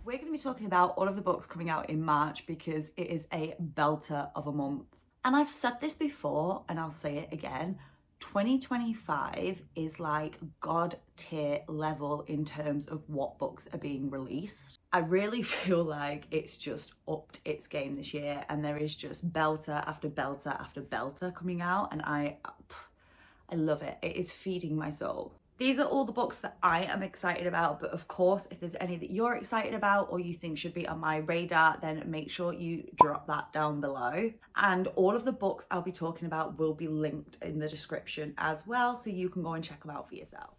We're going to be talking about all of the books coming out in March because it is a belter of a month. And I've said this before and I'll say it again. 2025 is like God tier level in terms of what books are being released. I really feel like it's just upped its game this year and there is just belter after belter after belter coming out and I love it. It is feeding my soul. These are all the books that I am excited about, but of course, if there's any that you're excited about or you think should be on my radar, then make sure you drop that down below. And all of the books I'll be talking about will be linked in the description as well, so you can go and check them out for yourself.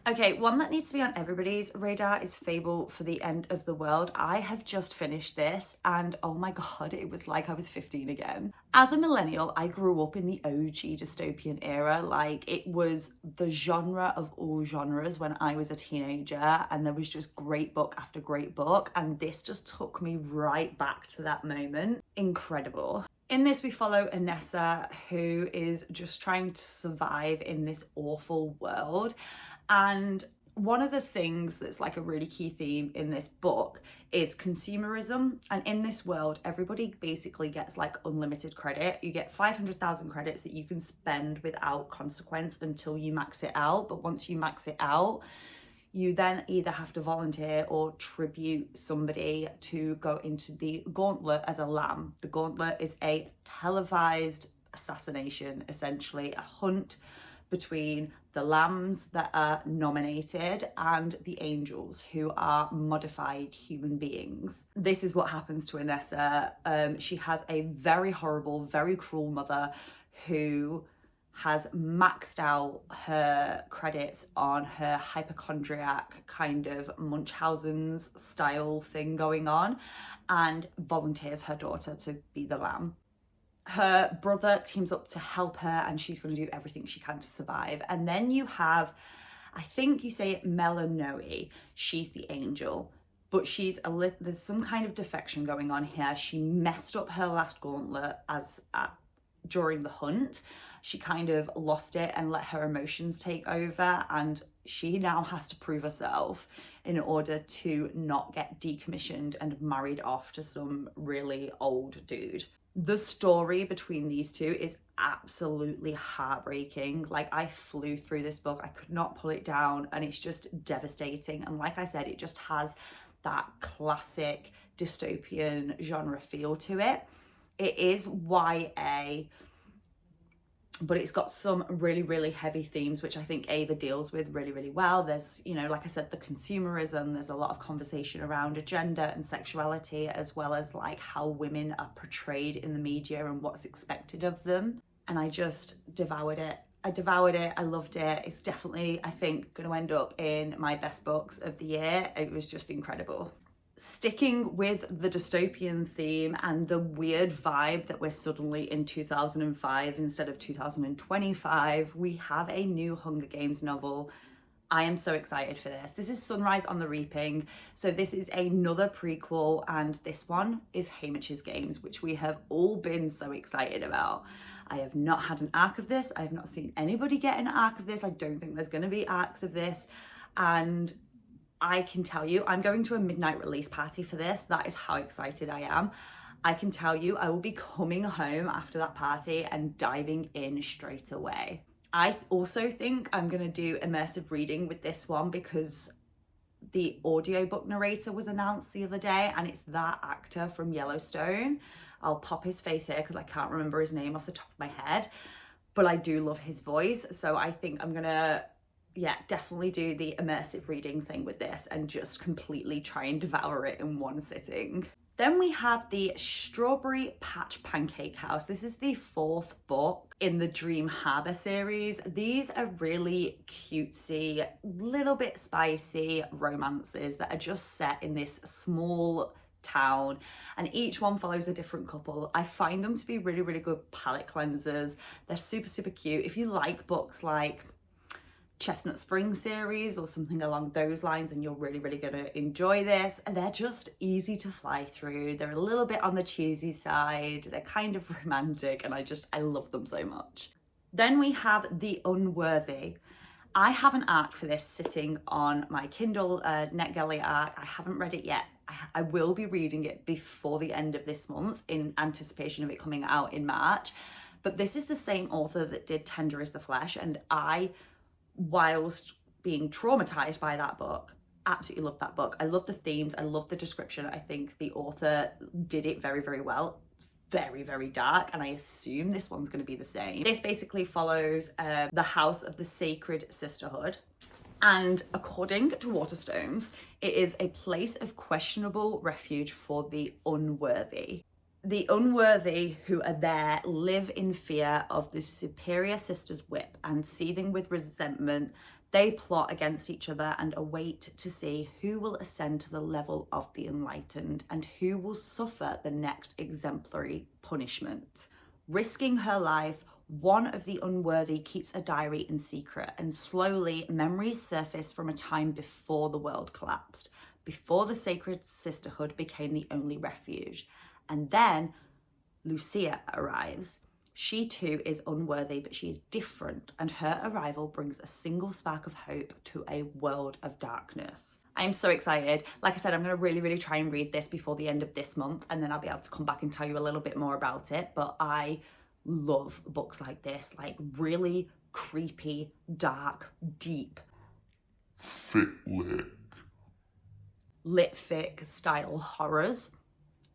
Okay, one that needs to be on everybody's radar is Fable for the End of the World. I have just finished this and oh my god, it was like I was 15 again. As a millennial, I grew up in the OG dystopian era. Like, it was the genre of all genres when I was a teenager, and there was just great book after great book, and this just took me right back to that moment. Incredible. In this, we follow Anessa, who is just trying to survive in this awful world. And one of the things that's like a really key theme in this book is consumerism. And in this world, everybody basically gets like unlimited credit. You get 500,000 credits that you can spend without consequence until you max it out. But once you max it out, you then either have to volunteer or tribute somebody to go into the gauntlet as a lamb. The gauntlet is a televised assassination, essentially a hunt between the lambs that are nominated and the angels, who are modified human beings. This is what happens to Anessa. She has a very horrible, very cruel mother who has maxed out her credits on her hypochondriac kind of Munchausen's style thing going on, and volunteers her daughter to be the lamb. Her brother teams up to help her and she's going to do everything she can to survive. And then you have, I think you say it, Melanoe. She's the angel, but there's some kind of defection going on here. She messed up her last gauntlet during the hunt. She kind of lost it and let her emotions take over, and she now has to prove herself in order to not get decommissioned and married off to some really old dude. The story between these two is absolutely heartbreaking. Like, I flew through this book, I could not pull it down, and it's just devastating. And like I said, it just has that classic dystopian genre feel to it. It is YA, but it's got some really, really heavy themes, which I think Ava deals with really, really well. There's, you know, like I said, the consumerism, there's a lot of conversation around gender and sexuality, as well as like how women are portrayed in the media and what's expected of them. And I just devoured it. I loved it. It's definitely, I think, going to end up in my best books of the year. It was just incredible. Sticking with the dystopian theme and the weird vibe that we're suddenly in 2005 instead of 2025, we have a new Hunger Games novel. I am so excited for this. This is Sunrise on the Reaping. So this is another prequel, and this one is Haymitch's Games, which we have all been so excited about. I have not had an arc of this. I have not seen anybody get an arc of this. I don't think there's going to be arcs of this. And I can tell you, I'm going to a midnight release party for this. That is how excited I am. I can tell you, I will be coming home after that party and diving in straight away. I also think I'm going to do immersive reading with this one because the audiobook narrator was announced the other day, and it's that actor from Yellowstone. I'll pop his face here because I can't remember his name off the top of my head, but I do love his voice. So I think I'm going to definitely do the immersive reading thing with this and just completely try and devour it in one sitting. Then we have the Strawberry Patch Pancake House. This is the 4th book in the Dream Harbor series. These are really cutesy, little bit spicy romances that are just set in this small town, and each one follows a different couple. I find them to be really, really good palette cleansers. They're super, super cute. If you like books like Chestnut Spring series or something along those lines, and you're really, really going to enjoy this. And they're just easy to fly through. They're a little bit on the cheesy side. They're kind of romantic, and I love them so much. Then we have The Unworthy. I have an arc for this sitting on my Kindle, NetGalley arc. I haven't read it yet. I will be reading it before the end of this month in anticipation of it coming out in March. But this is the same author that did Tender is the Flesh, and I, whilst being traumatized by that book, absolutely love that book. I love the themes, I love the description. I think the author did it very, very well. It's very, very dark, and I assume this one's going to be the same. This basically follows the House of the Sacred Sisterhood, and according to Waterstones, it is a place of questionable refuge for the unworthy. The unworthy who are there live in fear of the superior sister's whip, and seething with resentment, they plot against each other and await to see who will ascend to the level of the enlightened and who will suffer the next exemplary punishment. Risking her life, one of the unworthy keeps a diary in secret, and slowly memories surface from a time before the world collapsed, before the sacred sisterhood became the only refuge. And then Lucia arrives. She too is unworthy, but she is different, and her arrival brings a single spark of hope to a world of darkness. I am so excited. Like I said, I'm going to really, really try and read this before the end of this month, and then I'll be able to come back and tell you a little bit more about it. But I love books like this, like really creepy, dark, deep, lit fic style horrors,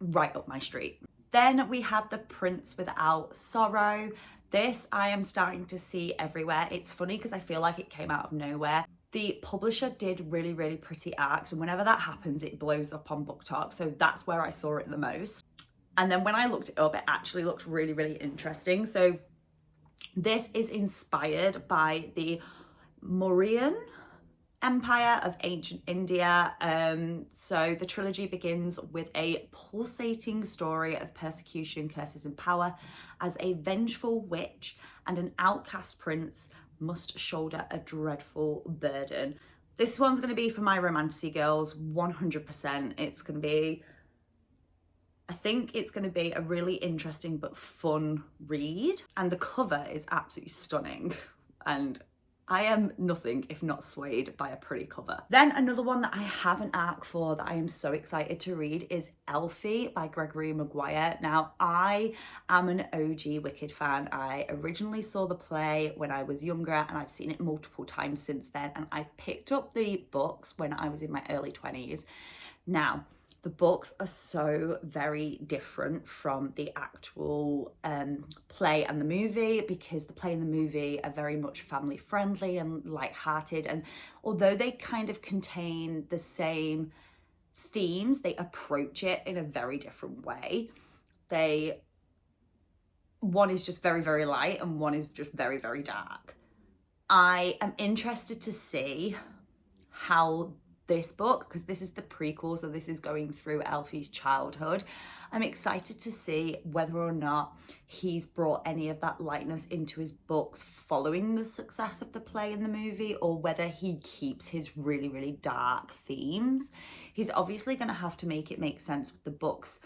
right up my street. Then we have The Prince Without Sorrow. This I am starting to see everywhere. It's funny because I feel like it came out of nowhere. The publisher did really, really pretty arcs, and whenever that happens, it blows up on BookTok. So that's where I saw it the most. And then when I looked it up, it actually looked really, really interesting. So this is inspired by the Mauryan Empire of ancient India. So the trilogy begins with a pulsating story of persecution, curses, and power as a vengeful witch and an outcast prince must shoulder a dreadful burden. This one's going to be for my romantasy girls, 100%. It's going to be, I think it's going to be a really interesting but fun read. And the cover is absolutely stunning. And I am nothing if not swayed by a pretty cover. Then another one that I have an arc for that I am so excited to read is Elphie by Gregory Maguire. Now, I am an OG Wicked fan. I originally saw the play when I was younger, and I've seen it multiple times since then. And I picked up the books when I was in my early 20s. Now, the books are so very different from the actual play and the movie, because the play and the movie are very much family friendly and light-hearted, and although they kind of contain the same themes, they approach it in a very different way. One is just very, very light, and one is just very, very dark. I am interested to see how this book, because this is the prequel, so this is going through Elphie's childhood. I'm excited to see whether or not he's brought any of that lightness into his books following the success of the play and the movie, or whether he keeps his really, really dark themes. He's obviously going to have to make it make sense with the books,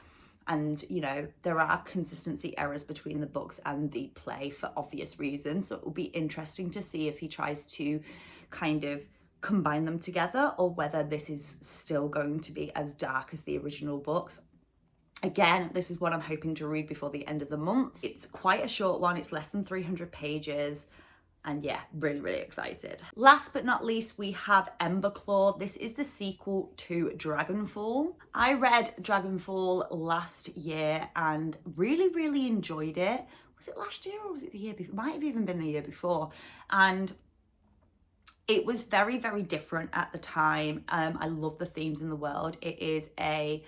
and you know, there are consistency errors between the books and the play for obvious reasons, so it will be interesting to see if he tries to kind of combine them together, or whether this is still going to be as dark as the original books. Again, this is what I'm hoping to read before the end of the month. It's quite a short one, it's less than 300 pages, and yeah, really, really excited. Last but not least, we have Emberclaw. This is the sequel to Dragonfall. I read Dragonfall last year and really, really enjoyed it. Was it last year or was it the year before? It might have even been the year before. And it was very, very different at the time. I love the themes in the world. It is a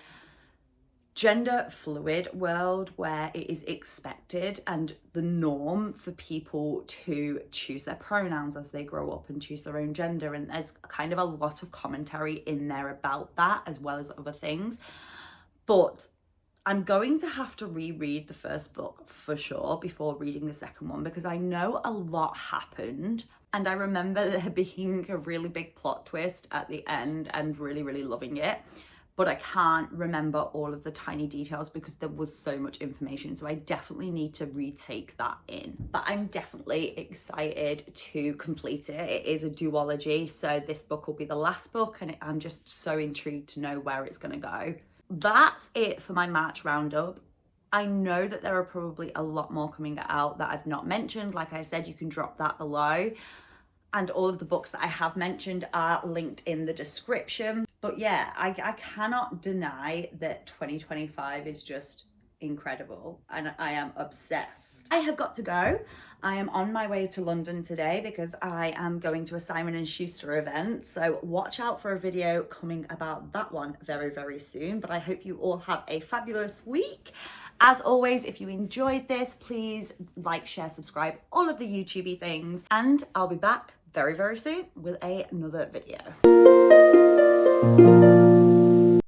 gender fluid world where it is expected and the norm for people to choose their pronouns as they grow up and choose their own gender. And there's kind of a lot of commentary in there about that, as well as other things. But I'm going to have to reread the first book for sure before reading the second one, because I know a lot happened. And I remember there being a really big plot twist at the end and really, really loving it. but I can't remember all of the tiny details because there was so much information. So I definitely need to retake that in. But I'm definitely excited to complete it. It is a duology, so this book will be the last book, and I'm just so intrigued to know where it's gonna go. That's it for my March roundup. I know that there are probably a lot more coming out that I've not mentioned. Like I said, you can drop that below. And all of the books that I have mentioned are linked in the description. But yeah, I cannot deny that 2025 is just incredible and I am obsessed. I have got to go. I am on my way to London today because I am going to a Simon & Schuster event. So watch out for a video coming about that one very, very soon. But I hope you all have a fabulous week. As always, if you enjoyed this, please like, share, subscribe, all of the YouTubey things. And I'll be back very, very soon with another video.